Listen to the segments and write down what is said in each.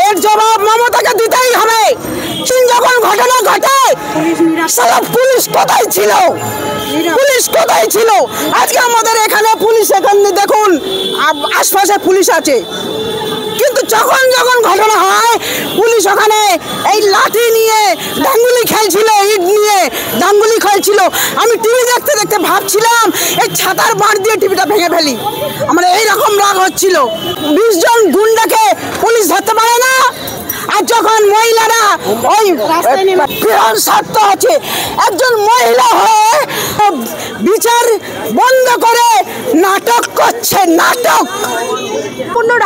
এর জবাব মমতাকে দিতেই হবে। যখন ঘটনা ঘটে পুলিশ কোথায় ছিল? পুলিশ কোথায় ছিল? আজকে আমাদের এখানে পুলিশ, এখানে দেখুন আশপাশে পুলিশ আছে, কিন্তু যখন যখন ঘটনা হয় পুলিশ ওখানে এই লাঠি নিয়ে ডাঙ্গুলি খেলছিল, ইট নিয়ে ডাঙ্গুলি খেলছিল। আমি টিভি দেখতে দেখতে ভাবছিলাম এই ছাতার বাঁট দিয়ে টিভিটা ভেঙে ফেলি। আমার এইরকম রাগ হচ্ছিল। 20 জন গুন্ডাকে পুলিশ ধরতে পারে না, আর যখন মহিলারা ওই বিরাট স্বার্থ আছে, একজন মহিলা হয়ে বিচার বন্ধ করে নাটক করছে, নাটক।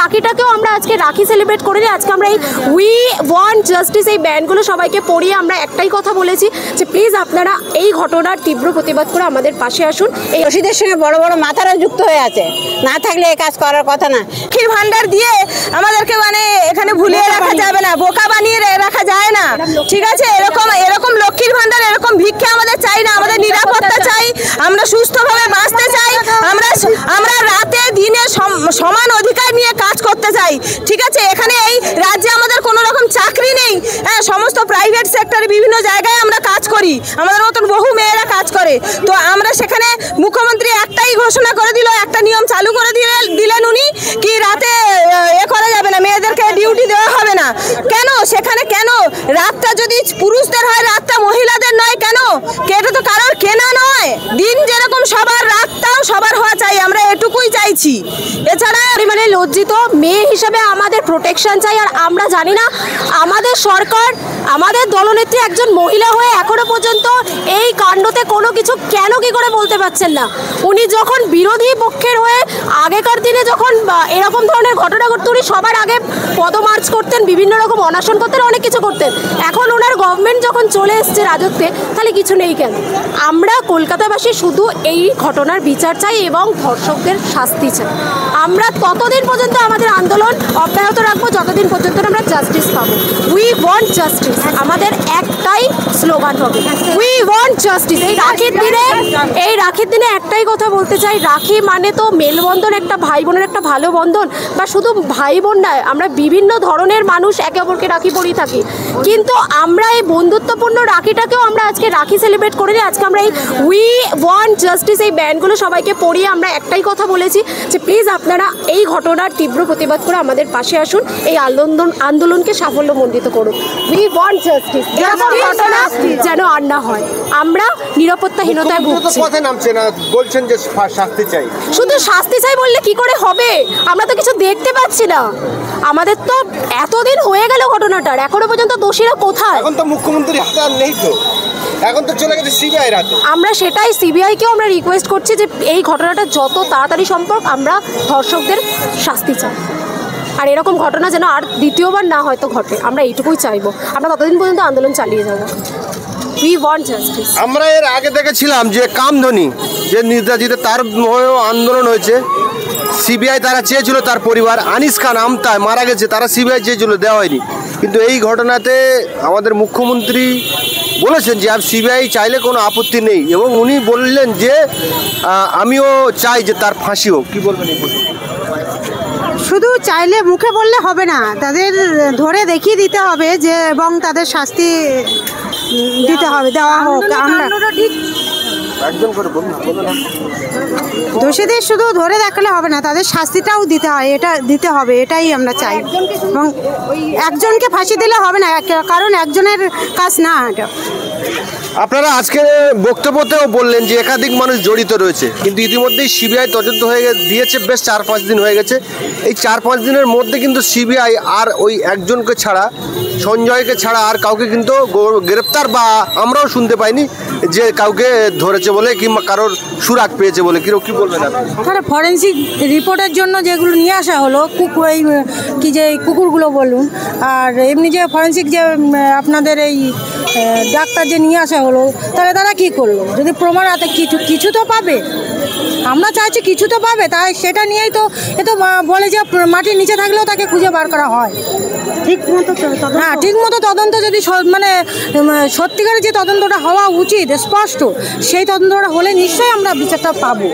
রাখিটাকেও আমরা আজকে রাখি সেলিব্রেট করিনি, আজকে আমরা এই উই ওয়ান্ট জাস্টিস এই ব্যান্ডগুলো সবাইকে পড়িয়ে আমরা একটাই কথা বলেছি যে প্লিজ আপনারা এই ঘটনার তীব্র প্রতিবাদ করে আমাদের পাশে আসুন। এই রশিদের সঙ্গে বড় বড় মাথারা যুক্ত হয়ে আছে, না থাকলে এই কাজ করার কথা না। লক্ষ্মীর ভান্ডার দিয়ে আমাদেরকে মানে এখানে ভুলিয়ে রাখা যাবে না, বোকা বানিয়ে রাখা যায় না, ঠিক আছে? এরকম লক্ষ্মীর ভান্ডার, এরকম ভিক্ষা আমাদের চাই না। আমাদের নিরাপত্তা চাই, আমরা সুস্থভাবে বাঁচতে চাই, আমরা রাতে দিনে সমান অধিকার নিয়ে কাজ করতে চাই, ঠিক আছে? এখানে এই রাজ্যে আমাদের কোনো রকম চাকরি নেই, হ্যাঁ, সমস্ত প্রাইভেট সেক্টরে বিভিন্ন জায়গায় আমরা কাজ করি, আমাদের মতন বহু মেয়েরা কাজ করে। তো আমরা সেখানে মুখ্যমন্ত্রী একটাই ঘোষণা করে দিল, একটা নিয়ম চালু করে দিলেন উনি, কি রাতে করা যাবে না, মেয়েদেরকে ডিউটি দেওয়া হবে না। কেন সেখানে, কেন রাতটা যদি পুরুষদের হয়, রাতটা মহিলাদের নয় কেন? এটা তো কারোর কেনা নয়। দিন যেরকম সবার, রাতটাও সবার হওয়া চাই, আমরা এটুকুই চাইছি। এছাড়া মানে লজ্জিত মেয়ে হিসেবে আমাদের প্রোটেকশন চাই। আর আমরা জানি না আমাদের সরকার, আমাদের দলনেত্রী একজন মহিলা হয়ে এখনো পর্যন্ত এই কাণ্ডতে কোনো কিছু কেন কি করে বলতে পারছেন না। উনি যখন বিরোধী পক্ষের হয়ে আগেকার দিনে যখন এরকম ধরনের ঘটনা ঘটতো, উনি সবার আগে পদমার্চ করতেন, বিভিন্ন রকম অনশন করতেন, অনেক কিছু করতেন। এখন ওনার গভর্নমেন্ট যখন চলে এসছে রাজত্বে, তাহলে কিছু নেই কেন? আমরা কলকাতাবাসী শুধু এই ঘটনার বিচার চাই এবং ধর্ষকদের শাস্তি চাই। আমরা ততদিন পর্যন্ত আমাদের আন্দোলন অব্যাহত রাখবো যতদিন পর্যন্ত আমরা জাস্টিস পাবো। উই ওয়ান্ট জাস্টিস, আমাদের একটাই স্লোগান হবে, উই ওয়ান্ট জাস্টিস। এই রাখির দিনে একটাই কথা বলতে চাই, রাখি মানে তো মেলবন্ধন, একটা ভাই বোনের একটা ভালো বন্ধন। বা শুধু ভাই বোন নয়, আমরা বিভিন্ন ধরনের মানুষ একে অপরকে রাখি পরিয়ে থাকি, কিন্তু আমরা এই বন্ধুত্বপূর্ণ রাখিটাকেও আমরা আজকে রাখি সেলিব্রেট করিনি। আজকে আমরা এই উই ওয়ান্ট জাস্টিস এই ব্যান্ডগুলো সবাইকে পড়িয়ে আমরা একটাই কথা বলেছি যে প্লিজ আপনারা এই ঘটনার তীব্র প্রতিবাদ করে আমাদের পাশে আসুন, এই আন্দোলনকে সাফল্যমণ্ডিত করুন। উই ওয়ান্ট জাস্টিস, এরকম ঘটনা যেন আর না হয়। আমরা নিরাপত্তাহীনতায় ভুগছি। বলছেন যে শাস্তি চাই, শুধু শাস্তি চাই বললে কি করে হবে? আমরা তো কিছু দেখতে পাচ্ছি না। আমাদের তো এতদিন হয়ে গেল ঘটনাটার, এখনো পর্যন্ত দোষীরা কোথায়? এখন তো মুখ্যমন্ত্রী হাতে আর নেই, তো এখন তো চলে গেছে সিবিআই রাতে। আমরা সেটাই সিবিআইকেও আমরা রিকোয়েস্ট করছি যে এই ঘটনাটা যত তাড়াতাড়ি সম্ভব আমরা ধর্ষকদের শাস্তি চাই, আর এরকম ঘটনা যেন আর দ্বিতীয়বার না হয়তো ঘটে, আমরা এইটুকুই চাইবো। আমরা ততদিন পর্যন্ত আন্দোলন চালিয়ে যাবো। We want justice. আমরা এর আগে দেখেছিলাম যে কামধনি যে নেতাজিতে তার আন্দোলন হয়েছে, সিবিআই তারা চেয়েছিল, তার পরিবার আনিস খান আমতায় মারা গেছে, তারা সিবিআই চেয়েছিল, দেওয়া হয়নি। কিন্তু এই ঘটনাতে আমাদের মুখ্যমন্ত্রী বলেছেন যে সিবিআই চাইলে কোনো আপত্তি নেই, এবং উনি বললেন যে আমিও চাই যে তার ফাঁসি হোক। কী বলবেন? শুধু চাইলে মুখে বললে হবে না, তাদের ধরে দেখিয়ে দিতে হবে যে, এবং তাদের শাস্তি দিতে হবে, দেওয়া হোক। আমরা একদম করে বলুন, দোষীদের শুধু ধরে দেখালে হবে না, তাদের শাস্তিটাও দিতে হয়, এটা দিতে হবে, এটাই আমরা চাই। এবং একজনকে ফাঁসি দিলে হবে না, কারণ একজনের কাজ না এটা। আপনারা আজকে বক্তব্যতেও বললেন যে একাধিক মানুষ জড়িত রয়েছে, কিন্তু ইতিমধ্যেই সিবিআই তদন্ত হয়ে দিয়েছে, বেশ 4-5 দিন হয়ে গেছে। এই 4-5 দিনের মধ্যে কিন্তু সিবিআই আর ওই একজনকে ছাড়া, সঞ্জয়কে ছাড়া আর কাউকে কিন্তু গ্রেপ্তার বা আমরাও শুনতে পাইনি যে কাউকে ধরেছে বলে কিংবা কারোর সুরাগ পেয়েছে বলে। কী বলবেন আপনি? তাহলে ফরেন্সিক রিপোর্টের জন্য যেগুলো নিয়ে আসা হলো, কুকুরগুলো বলুন, আর এমনি যে ফরেন্সিক যে আপনাদের এই ডাক্তার যে নিয়ে আসা হলো, তাহলে তারা কী করলো? যদি প্রমাণ আছে কিছু তো পাবে, আমরা চাইছি কিছু তো পাবে, তাই সেটা নিয়েই তো এ তো বলে যে মাটির নিচে থাকলেও তাকে খুঁজে বার করা হয়। হ্যাঁ, ঠিক মতো তদন্ত যদি মানে সত্যিকারের যে তদন্তটা হওয়া উচিত স্পষ্ট, সেই তদন্তটা হলে নিশ্চয়ই আমরা বিচারটা পাবো।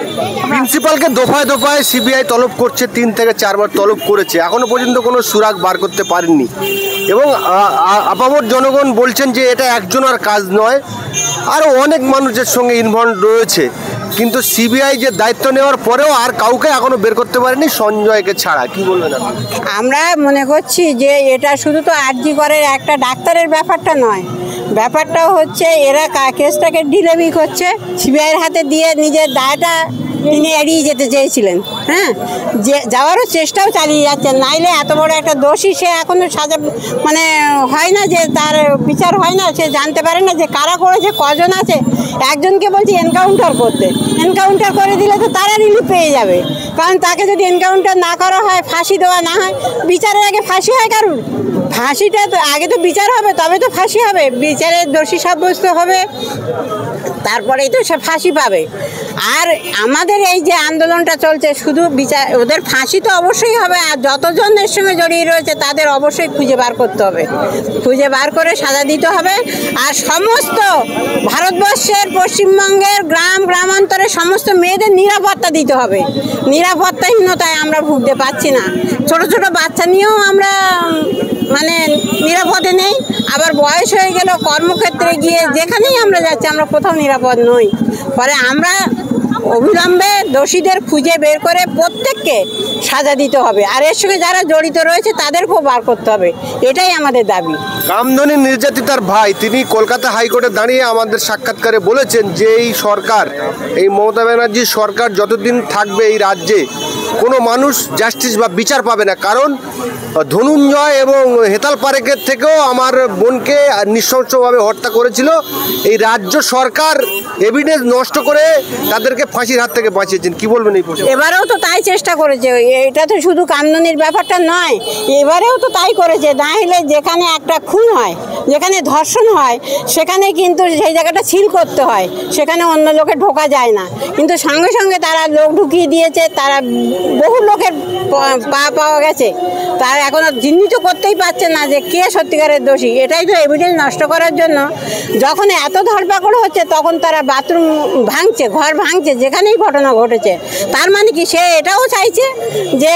প্রিন্সিপালকে দফায় দফায় সিবিআই তলব করছে, 3 থেকে 4 বার তলব করেছে, এখনো পর্যন্ত কোনো সুরাগ বার করতে পারেননি। এবং আপামর জনগণ বলছেন যে এটা একজনের কাজ নয়, আরও অনেক মানুষের সঙ্গে ইনভলভ রয়েছে। কিন্তু সিবিআই যে দায়িত্ব নেওয়ার পরেও আর কাউকে এখনো বের করতে পারেনি, সঞ্জয়কে ছাড়া। কি বলবেন আপনি? আমরা মনে করছি যে এটা শুধু তো আরজি করে একটা ডাক্তারের ব্যাপারটা নয়, ব্যাপারটা হচ্ছে এরা কেসটাকে ডিলেমি করছে, সিবিআইয়ের হাতে দিয়ে নিজের দায়টা তিনি এড়িয়ে যেতে চেয়েছিলেন। হ্যাঁ, যে যাওয়ারও চেষ্টাও চালিয়ে যাচ্ছেন, নাইলে এত বড় একটা দোষী সে এখনও সাজা মানে হয় না, যে তার বিচার হয় না, সে জানতে পারে না যে কারা করেছে, কজন আছে। একজনকে বলছি এনকাউন্টার করতে, এনকাউন্টার করে দিলে তো তারা রিলিফ পেয়ে যাবে, কারণ তাকে যদি এনকাউন্টার না করা হয়, ফাঁসি দেওয়া না হয়, বিচারের আগে ফাঁসি হয় কারণ ফাঁসিটা তো আগে তো বিচার হবে, তবে তো ফাঁসি হবে, বিচারের দোষী সাব্যস্ত হবে, তারপরেই তো সে ফাঁসি পাবে। আর আমাদের এই যে আন্দোলনটা চলছে, শুধু বিচার, ওদের ফাঁসি তো অবশ্যই হবে, আর যতজনের সঙ্গে জড়িয়ে রয়েছে তাদের অবশ্যই খুঁজে বার করতে হবে, খুঁজে বার করে সাজা দিতে হবে। আর সমস্ত ভারতবর্ষের পশ্চিমবঙ্গের গ্রামান্তরে সমস্ত মেয়েদের নিরাপত্তা দিতে হবে। নিরাপত্তাহীনতায় আমরা ভুগতে পারছি না, ছোট ছোট বাচ্চা নিয়েও আমরা মানে নিরাপদে নেই, আবার বয়স হয়ে গেল, কর্মক্ষেত্রে গিয়ে যেখানেই আমরা যাচ্ছি আমরা কোথাও নিরাপদ নই। ফলে আমরা অবিলম্বে দোষীদের খুঁজে বের করে প্রত্যেককে সাজা দিতে হবে, আর এর সঙ্গে যারা জড়িত রয়েছে তাদেরকেও বার করতে হবে, এটাই আমাদের দাবি। কামধনী নির্যাতিতার ভাই তিনি কলকাতা হাইকোর্টে দাঁড়িয়ে আমাদের সাক্ষাৎকারে বলেছেন যে এই সরকার, এই মমতা ব্যানার্জির সরকার যতদিন থাকবে এই রাজ্যে কোনো মানুষ জাস্টিস বা বিচার পাবে না, কারণ ধনঞ্জয় এবং হেতাল পারেকের থেকেও আমার বোনকে নৃশংসভাবে হত্যা করেছিল এই রাজ্য সরকার, এভিডেন্স নষ্ট করে তাদেরকে ফাঁসির হাত থেকে বাঁচিয়েছেন। কি বলবেন এই প্রশ্নে? এবারেও তো তাই চেষ্টা করেছে, এটা তো শুধু কামদুনির ব্যাপারটা নয়, এবারেও তো তাই করেছে। না হলে যেখানে একটা খুন হয়, যেখানে ধর্ষণ হয়, সেখানে কিন্তু সেই জায়গাটা সিল করতে হয়, সেখানে অন্য লোকে ঢোকা যায় না, কিন্তু সঙ্গে সঙ্গে তারা লোক ঢুকিয়ে দিয়েছে, তারা বহু লোকের পাওয়া গেছে, তারা এখনও চিহ্নিত করতেই পারছে না যে কে সত্যিকারের দোষী। এটাই তো এভিডেন্স নষ্ট করার জন্য যখন এত ধরপাকড় হচ্ছে, তখন তারা বাথরুম ভাঙছে, ঘর ভাঙছে, যেখানেই ঘটনা ঘটেছে। তার মানে কি সে এটাও চাইছে যে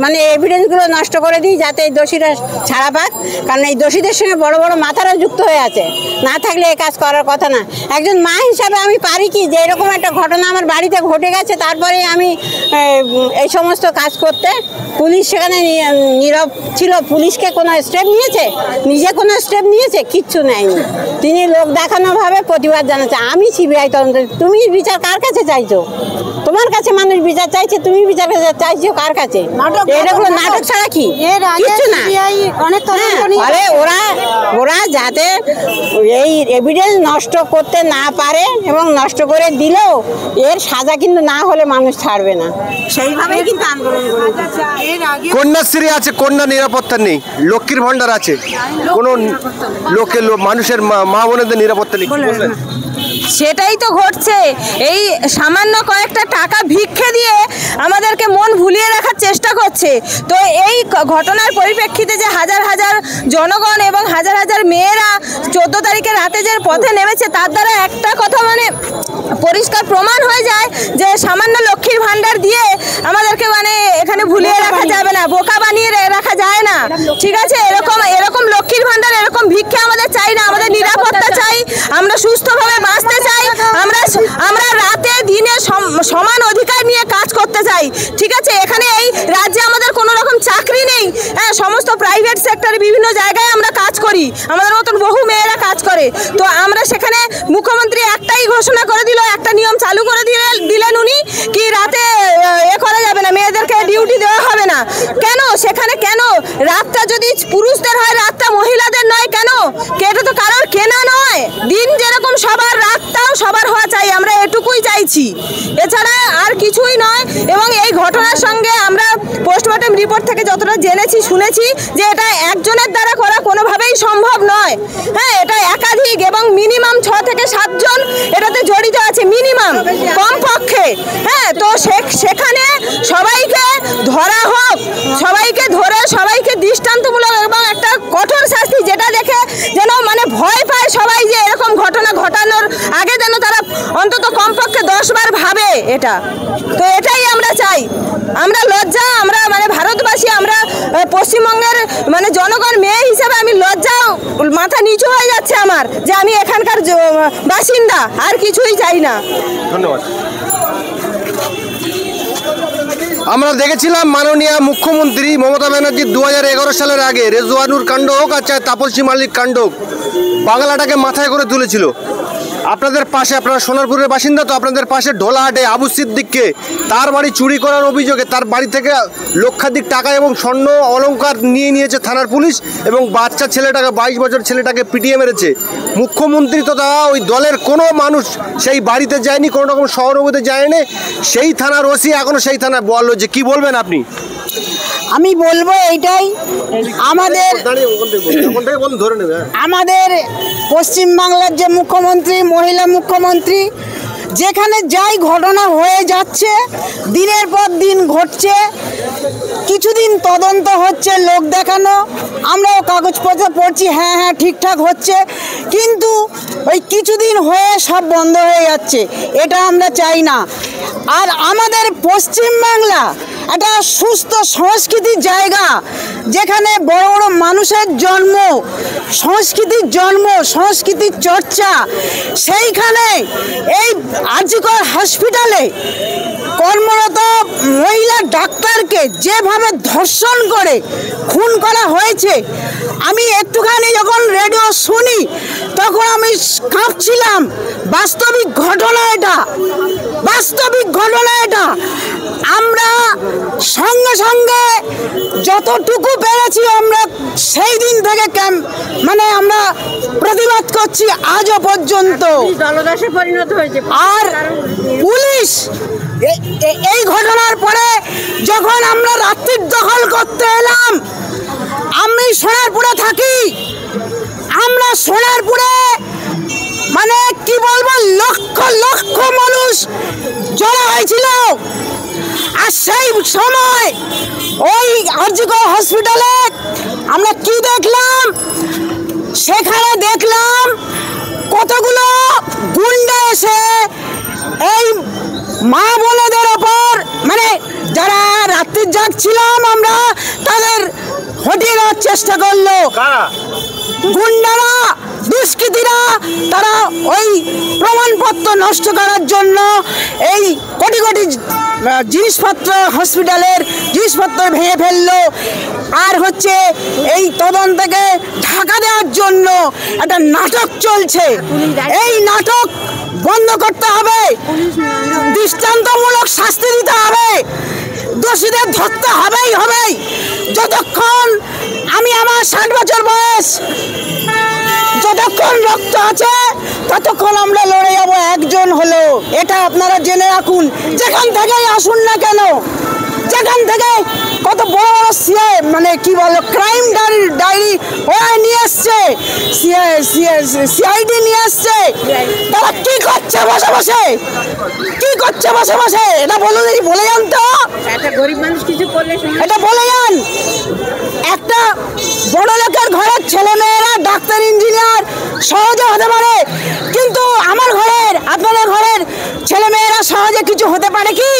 মানে এভিডেন্সগুলো নষ্ট করে দিই, যাতে এই দোষীরা ছাড়া পাক, কারণ এই দোষীদের সঙ্গে বড় বড় মাথারা যুক্ত হয়ে আছে, না থাকলে এই কাজ করার কথা না। একজন মা হিসাবে আমি পারি কি যে এরকম একটা ঘটনা আমার বাড়িতে ঘটে গেছে, তারপরে আমি এই সমস্ত কাজ করতে? পুলিশ সেখানে নীরব ছিল, পুলিশকে কোনো স্টেপ নিয়েছে? নিজে কোনো স্টেপ নিয়েছে? কিচ্ছু নেয়নি। তিনি লোক দেখানোভাবে প্রতিবাদ জানাচ্ছে। আমি সিবিআই তদন্ত, তুমি বিচার কার কাছে চাইছো? তোমার কাছে মানুষ বিচার চাইছে, তুমি বিচার চাইছো কার কাছে? এগুলো নাটক ছাড়া কি কিচ্ছু না। ফলে ওরা যাতে এই এভিডেন্স নষ্ট করতে না পারে, এবং নষ্ট করে দিলেও এর সাজা কিন্তু না হলে মানুষ ছাড়বে না, সেইভাবেই কিন্তু আন্দোলন করেছে। কন্যাশ্রী আছে, কন্যা নিরাপত্তা নেই, লক্ষ্মীর ভান্ডার আছে, কোনো মানুষের মা বোনেদের নিরাপত্তা নেই। সেটাই তো ঘটছে। এই সামান্য কয়েকটা টাকা ভিক্ষে দিয়ে আমাদেরকে মন ভুলিয়ে রাখার চেষ্টা করছে। তো এই ঘটনার পরিপ্রেক্ষিতে যে হাজার হাজার জনগণ এবং হাজার হাজার মেয়েরা 14 তারিখে রাতে যে পথে নেমেছে, তার দ্বারা একটা কথা মানে পরিষ্কার প্রমাণ হয়ে যায় যে সামান্য লক্ষ্মীর ভান্ডার দিয়ে আমাদেরকে মানে এখানে ভুলিয়ে রাখা যাবে না, বোকা বানিয়ে রাখা যায় না। ঠিক আছে, এরকম লক্ষ্মীর ভান্ডার, এরকম ভিক্ষে আমাদের চাই না। আমাদের নিরাপত্তা চাই, আমরা সুস্থভাবে বাঁচতে চাই, আমরা রাতে দিনে সমান অধিকার নিয়ে কাজ করতে চাই। ঠিক আছে, এখানে এই রাজ্যে আমাদের কোনো রকম চাকরি নেই। হ্যাঁ, সমস্ত প্রাইভেট সেক্টরে বিভিন্ন জায়গায় আমরা কাজ করি, আমাদের মতন বহু মেয়েরা কাজ করে। তো আমরা সেখানে মুখ্যমন্ত্রী একটাই ঘোষণা করে দিল, একটা নিয়ম চালু করে দিলেন উনি, কি রাতে করা যাবে না, মেয়েদেরকে ডিউটি দেওয়া হবে না। কেন সেখানে, কেন রাতটা যদি পুরুষদের হয়, রাতটা মহিলাদের নয় কেন? এটা তো কারোর কেনা নয়। দিন যেরকম সবার, রাতটাও সবার হওয়া চাই, আমরা এটুকুই চাইছি, এছাড়া আর কিছুই নয়। এবং এই ঘটনার সঙ্গে আমরা পোস্টমর্টম রিপোর্ট থেকে যতটা জেনেছি, শুনেছি যে এটা একজনের দ্বারা করা কোনোভাবেই সম্ভব নয়। হ্যাঁ, এটা একাধিক সাংবাদিক এবং মিনিমাম 6 থেকে 7 জন এটাতে জড়িত আছে মিনিমাম কমপক্ষে। হ্যাঁ, তো সেখানে সবাইকে ধরা হোক, সবাইকে ধরে সবাইকে দৃষ্টান্তমূলক এবং একটা কঠোর শাস্তি, যেটা দেখে যেন মানে ভয় পায় সবাই, যে এরকম ঘটনা ঘটানোর আগে যেন তারা অন্তত কমপক্ষে 10 বার ভাবে এটা। তো এটাই আমরা চাই। আমরা লজ্জা, আমরা মানে ভারতবাসী, আমরা পশ্চিমবঙ্গের মানে জনগণ মেয়ে হিসেবে আমি লজ্জা, মাথা নিচু হয়ে যাচ্ছে আমার, যে আমি এখানকার বাসিন্দা, আর কিছুই চাই না। ধন্যবাদ। আমরা দেখেছিলাম মাননীয় মুখ্যমন্ত্রী মমতা ব্যানার্জি 2011 সালের আগে রেজওয়ানুর কাণ্ড হোক আর চাই তাপসী মালিক কাণ্ড হোক, বাংলাটাকে মাথায় করে তুলেছিল। আপনাদের পাশে, আপনারা সোনারপুরের বাসিন্দা, তো আপনাদের পাশে ঢোলাহাটে আবু সিদ্দিককে তার বাড়ি চুরি করার অভিযোগে তার বাড়ি থেকে লক্ষাধিক টাকা এবং স্বর্ণ অলংকার নিয়েছে থানার পুলিশ, এবং বাচ্চা ছেলেটাকে 22 বছর ছেলেটাকে পিটিয়ে মেরেছে। মুখ্যমন্ত্রী তথা ওই দলের কোনো মানুষ সেই বাড়িতে যায়নি, কোনো রকম সহানুভূতি যায়নি। সেই থানার ওসি এখনও সেই থানায় বললো যে কি বলবেন আপনি? আমি বলবো এইটাই, আমাদের পশ্চিমবাংলার যে মুখ্যমন্ত্রী, মহিলা মুখ্যমন্ত্রী, যেখানে যাই ঘটনা হয়ে যাচ্ছে, দিনের পর দিন ঘটছে, কিছুদিন তদন্ত হচ্ছে, লোক দেখানো, আমরাও কাগজপত্র পড়ছি, হ্যাঁ হ্যাঁ ঠিকঠাক হচ্ছে, কিন্তু ওই কিছুদিন হয়ে সব বন্ধ হয়ে যাচ্ছে। এটা আমরা চাই না। আর আমাদের পশ্চিমবাংলা একটা সুস্থ সংস্কৃতির জায়গা, যেখানে বড় বড় মানুষের জন্ম, সংস্কৃতির জন্ম, সংস্কৃতির চর্চা, সেইখানে এই আরজিকর হসপিটালে কর্মরত মহিলা ডাক্তারকে যেভাবে ধর্ষণ করে খুন করা হয়েছে, আমি একটুখানি যখন রেডিও শুনি তখন আমি কাঁপছিলাম। বাস্তবিক ঘটনা এটা, বাস্তবিক ঘটনা এটা। আমরা সঙ্গে সঙ্গে যতটুকু পেরেছি আমরা সেই দিন থেকে মানে আমরা প্রতিবাদ করছি আজও পর্যন্ত। দলদাসে পরিণত হয়েছে। আর পুলিশ এই ঘটনার পরে যখন আমরা রাত্রির দখল করতে এলাম, আমি সোনারপুরে থাকি, আমরা সোনারপুরে মানে কি বলবো, লক্ষ লক্ষ মানুষ জড়ো হয়েছিল। আর সেই সময় ওই আরজিকর হসপিটালে আমরা কি দেখলাম, সেখানে দেখলাম কতগুলো গুন্ডা এসে এই মা বোনেদের ওপর, মানে যারা রাত্রি জাগছিলাম আমরা, তাদের হটিয়ে দেওয়ার চেষ্টা করলো। গুন্ডারা, দুষ্কৃতীরা, তারা ওই প্রমাণপত্র নষ্ট করার জন্য এই কোটি কোটি জিনিসপত্র, হসপিটালের জিনিসপত্র ভেঙে ফেললো। আর হচ্ছে এই তদন্তকে ঢাকা দেওয়ার জন্য একটা নাটক চলছে। এই নাটক বন্ধ করতে হবে, দৃষ্টান্তমূলক শাস্তি দিতে হবে, দোষীদের ধরতে হবেই হবেই। যতক্ষণ আমি আমার 60 বছর বয়স, যতক্ষণ রক্ত আছে ততক্ষণ আমরা লড়ে যাবো একজন হলো। এটা আপনারা জেনে রাখুন, যেখান থেকেই আসুন না কেন, যেখান থেকে কত বড় বড় মানে কি বলো ক্রাইম ডায়েরি ওরা নিয়ে এসছে, সিআইডি নিয়ে এসছে, তারা কি করছে বসে বসে, কি করছে বসে বসে, এটা বলে যান তো, একটা গরিব মানুষ কিছু করলে এটা বলে যান। একটা বড় লোকের ঘরের ছেলে মেয়েরা ডাক্তার, ইঞ্জিনিয়ার সহজে হতে পারে, কিন্তু আমার ঘরের, আপনাদের ঘরের ছেলে মেয়েরা সহজে কিছু হতে পারে কি?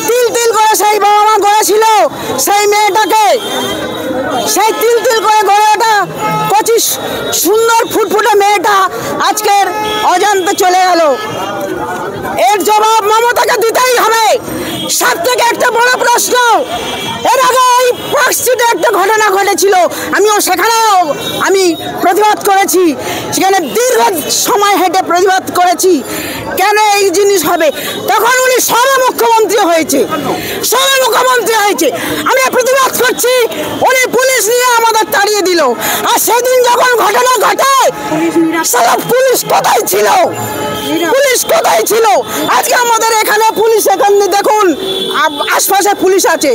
তিল তিল করে সেই বাবা মা গড়েছিল সেই মেয়েটাকে, সেই তিল তিল করে গড়ে ওঠা কচি সুন্দর ফুটফুটে মেয়েটা আজকের অজান্তে চলে গেল। এর জবাব মমতাকে দিতেই হবে। সব থেকে একটা বড় প্রশ্ন, এর আগে ওই পার্কস্ট্রিটে একটা ঘটনা ঘটেছিল, আমিও সেখানেও আমি প্রতিবাদ করেছি, সেখানে দীর্ঘ সময় হেঁটে প্রতিবাদ করেছি কেন এই জিনিস হবে। তখন উনি সবে মুখ্যমন্ত্রী হয়েছে, সবে মুখ্যমন্ত্রী হয়েছে, আমরা প্রতিবাদ করছি, উনি পুলিশ নিয়ে আমাদের তাড়িয়ে দিল। আর সেদিন যখন ঘটনা ঘটে, সারা পুলিশ কোথায় ছিল, পুলিশ কোথায় ছিল? আজকে আমাদের এখানে পুলিশ, এখানে দেখুন আশপাশে পুলিশ আছে,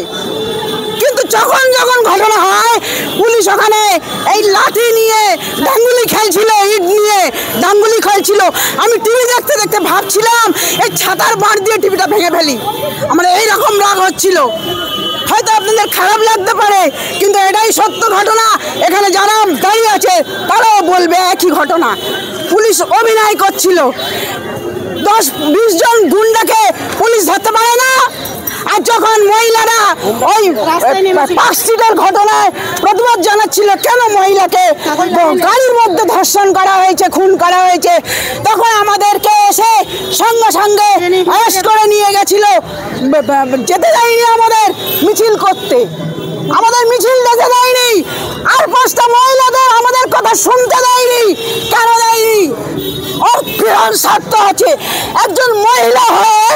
কিন্তু যখন যখন ঘটনা হয় পুলিশ ওখানে এই লাঠি নিয়ে ডাঙ্গুলি খেলছিল, ইট নিয়ে। ডাঙ্গুলি খেলছিল। আমি টিভি দেখতে দেখতে ভাবছিলাম এই ছাতার বাঁট দিয়ে টিভিটা ভেঙে ফেলি। আমার এইরকম রাগ হচ্ছিল। হয়তো আপনাদের খারাপ লাগতে পারে, কিন্তু এটাই সত্য ঘটনা। এখানে যারা দাঁড়িয়ে আছে তারাও বলবে একই ঘটনা। পুলিশ অভিনয় করছিল। 10-20 জন গুন্ডাকে পুলিশ ধরতে পারে না। আর যখন মহিলারা ওই পার্কস্ট্রিটের ঘটনায় প্রতিবাদ জানাচ্ছিল, কেন মহিলাকে গাড়ির মধ্যে ধর্ষণ করা হয়েছে, খুন করা হয়েছে, তখন আমাদেরকে এসে সঙ্গে সঙ্গে অ্যারেস্ট করে নিয়ে গেছিল। যেতে দেয়নি আমাদের মিছিল করতে, আমাদের মিছিল যেতে দেয়নি। আর 5টা মহিলাদের আমাদের কথা শুনতে দেয়নি। কেন দেয়নি? ওর কিরণ স্বার্থ আছে। একজন মহিলা হয়ে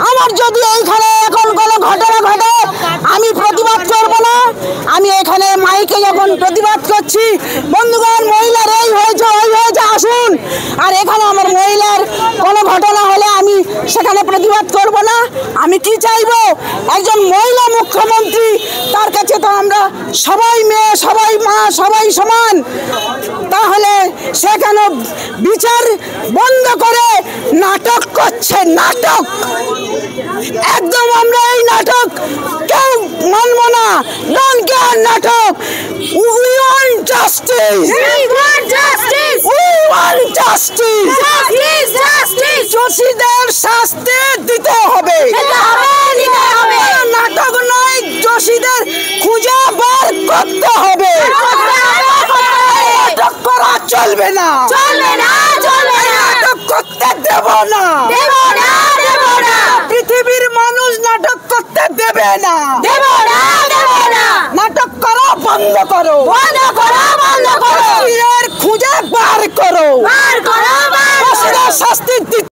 আমার যদি এইখানে এখন কোনো ঘটনা ঘটে, আমি প্রতিবাদ করব না। আমি এখানে মাইকে যখন প্রতিবাদ করছি, বন্ধুগণ মহিলার এই হয়েছে ওই হয়েছে আসুন, আর এখানে আমার মহিলার কোনো ঘটনা হলে আমি সেখানে প্রতিবাদ করব না। আমি কি চাইবো? একজন মহিলা মুখ্যমন্ত্রী, তার কাছে তো আমরা সবাই মেয়ে, সবাই মা, সবাই সমান। তাহলে সেখানে বিচার বন্ধ করে নাটক করছে। নাটক একদম আমরা এই নাটক কেউ মানব না। ডোন্ট কেয়ার নাটক। We want justice. We want justice. দোষীদের শাস্তি দিতে হবে। নাটক নয়, দোষীদের খুঁজে বার করতে হবে। নাটক করা চলবে না, নাটক করতে দেব না। পৃথিবীর মানুষ নাটক করতে দেবে না। নাটক করো, বন্ধ করো, খুঁজে বার করো, শাস্তি